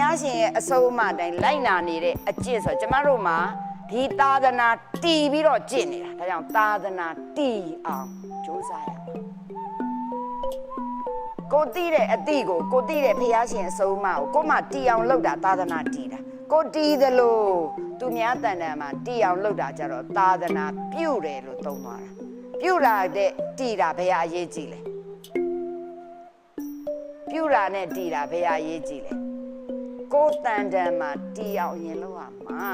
ရားရှင်ရဲ့အဆုံးအမတိုင်းလိုက်နာနေတဲ့အကျင့်ဆိုကျမတို့မှာဒီသာသနာတည်ပြီးတော့ကျင့်နေတာဒါကြောင့်သာသနာတည်အောင်ကြိုးစားရကိုတည်တဲ့အတိကိုတည်တဲ့ဘုရားရှင်အဆုံးအမကိုကိုမှတည်အောင်လုပ်တာသာသနာတည်တာကိုတည်သလိုသူများတန်တန်မှာတည်အောင်လုပ်တာကြတော့သာသနာပြုတယ်လို့သုံးသွားတာပြုတာတဲ့တည်တာဘယ်အရေးကြီးလဲပြုတာနဲ့တည်တာဘယ်အရေးကြီးလဲကိုတန်တန်မှာတည်အောင်ရင်လုပ်ရမှာ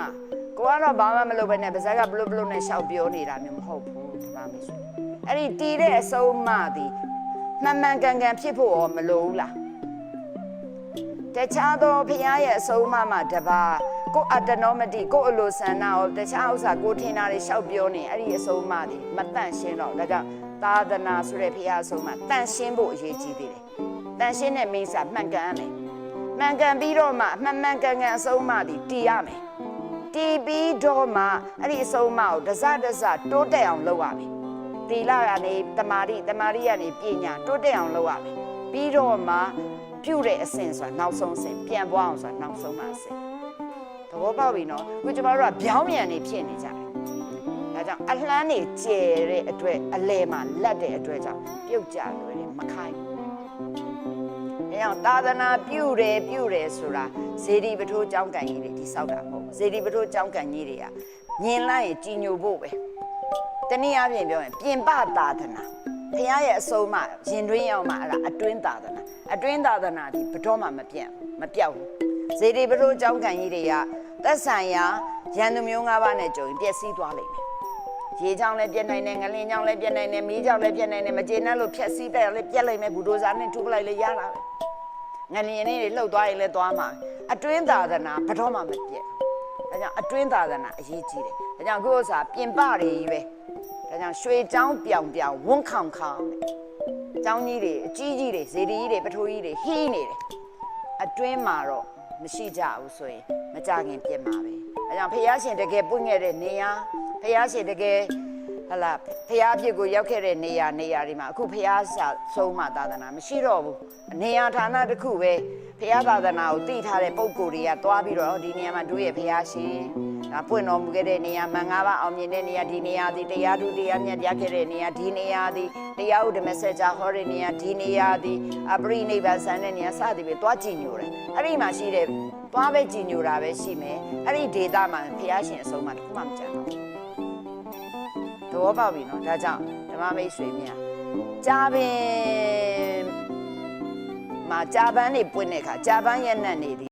ကိုကတော့ဘာမှမလုပ်ဘဲနဲ့ပါဇက်ကဘလို့ဘလို့နဲ့ရှောက်ပြောနေတာမျိုးမဟုတ်ဘူးဒီမှာမရှိအဲ့ဒီတည်တဲ့အဆုံးအမသည်မှန်မှန်ကန်ကန်ဖြစ်ဖို့ရောမလိုဘူးလားတခြားသောဘုရားရဲ့အဆုံးအမမှာတပါကိုအတ္တနောမတိကိုအလိုဆန္ဒရောတခြားဥစ္စာကိုထင်တာတွေရှောက်ပြောနေအဲ့ဒီအဆုံးအမသည်မတန့်ရှင်းတော့ဒါကြောင့်သာသနာဆိုတဲ့ဘုရားအဆုံးအမတန့်ရှင်းဖို့အရေးကြီးသေးတယ်တန့်ရှင်းတဲ့မိစ္ဆာမှန်ကန်ရမယ်မှန်ကန်ပြီးတော့မှမှန်မှန်ကန်ကန်အဆုံးအမသည်တည်ရမယ်တည်ပြီးတော့မှအဲ့ဒီအဆုံးအမကိုတစတိုးတက်အောင်လုပ်ရမယ်သီလကနေတမာတိကနေပညာတိုးတက်အောင်လုပ်ရမယ်ပြီးတော့မှပြုတဲ့အစဉ်ဆိုတာနောက်ဆုံးအစဉ်ပြန်ပွားအောင်ဆိုတာနောက်ဆုံးမှအစဉ်သဘောပေါက်ပြီနော်ခုကျမတို့ကဗျောင်းမြန်နေဖြစ်နေကြတယ်ဒါကြောင့်အလှမ်းနေကျဲတဲ့အတွက်အလဲမှာလက်တဲ့အတွက်ကြောင့်ပြုတ်ကြလွယ်တယ်မခိုင်းအဲကြောင့်သာသနာပြုတယ်ဆိုတာဇေဒီပထိုးကျောင်းကန်ကြီးတွေတိဆောက်တာမဟုတ်ဇေဒီပထိုးကျောင်းကန်ကြီးတွေကမြင်လိုက်ရင်ကြည်ညိုဖို့ပဲတနည်းအားဖြင့်ပြောရင်ပြင်ပသာသနာဘုရားရဲ့အဆုံးအမရင်တွင်းရောက်မှအဲ့ဒါအတွင်းသာသနာဒီဘတော်မှမပြောက်ဘူးဇေဒီပထိုးကျောင်းကန်ကြီးတွေကသက်ဆိုင်ရာရန်သူမျိုး၅ပါးနဲ့ကြုံရင်ပျက်စီးသွားလိမ့်မယ်ရေချောင်းလည်းပြက်နိုင်တယ်ငလင်းချောင်းလည်းပြက်နိုင်တယ်မီးချောင်းလည်းပြက်နိုင်တယ်မကျေနပ်လို့ဖြက်စီးတက်လည်းပြက်လိုက်မယ်ဘူဒိုဇာနဲ့ထုပလိုက်လည်းရတာပဲငလျင်လေးတွေလှုပ်သွားရင်လည်းသွားမှာအတွင်းသာသနာဘတော်မှမပြက်ဒါကြောင့်အတွင်းသာသနာအရေးကြီးတယ်ဒါကြောင့်ခုဥစ္စာပြင်ပတွေကြီးပဲဒါကြောင့်ရွှေချောင်းပြောင်ဝန်းခေါင်တဲ့ကျောင်းကြီးတွေအကြီးကြီးတွေဇေဒီကြီးတွေပထိုးကြီးတွေဟီးနေတယ်အတွင်းမှာတော့မရှိကြဘူးဆိုရင်မကြခင်ပြက်မှာပဲဒါကြောင့်ဖះရှင်တကယ်ပွင့်ခဲ့တဲ့နေရာဖះရှင်တကယ်ဟလာဖះအဖြစ်ကိုရောက်ခဲ့တဲ့နေရာတွေမှာအခုဖះဆုံးမသာသနာမရှိတော့ဘူးနေရာဌာနတစ်ခုပဲဖះသာသနာကိုတည်ထားတဲ့ပုံကိုယ်တွေကတွားပြီးတော့ဒီနေရာမှာတို့ရဲ့ဖះရှင်ဒါပွင့်တော်မူခဲ့တဲ့နေရာမှန်၅ပါးအောင်မြင်တဲ့နေရာဒီနေရာသည်တရားသူတရားမြတ်ရခဲ့တဲ့နေရာဒီနေရာသည်တရားဥဒ္ဓမစကြာဟောတဲ့နေရာဒီနေရာသည်အပရိနိဗ္ဗာန်ဆန်းတဲ့နေရာစသည်ပဲတွားကြည်ညိုတယ်အဲ့ဒီမှာရှိတဲ့တွားပဲကြည်ညိုတာပဲရှိမယ်အဲ့ဒီဒေတာမှာဖះရှင်အဆုံးမှာတခုမှမကြံတော့သဘောပေါက်ပြီနော်ဒါကြောင့်ဓမ္မမိတ်ဆွေများကြာပင်မှာကြာပန်းနေပွင့်တဲ့အခါကြာပန်းရဲ့နတ်နေသည်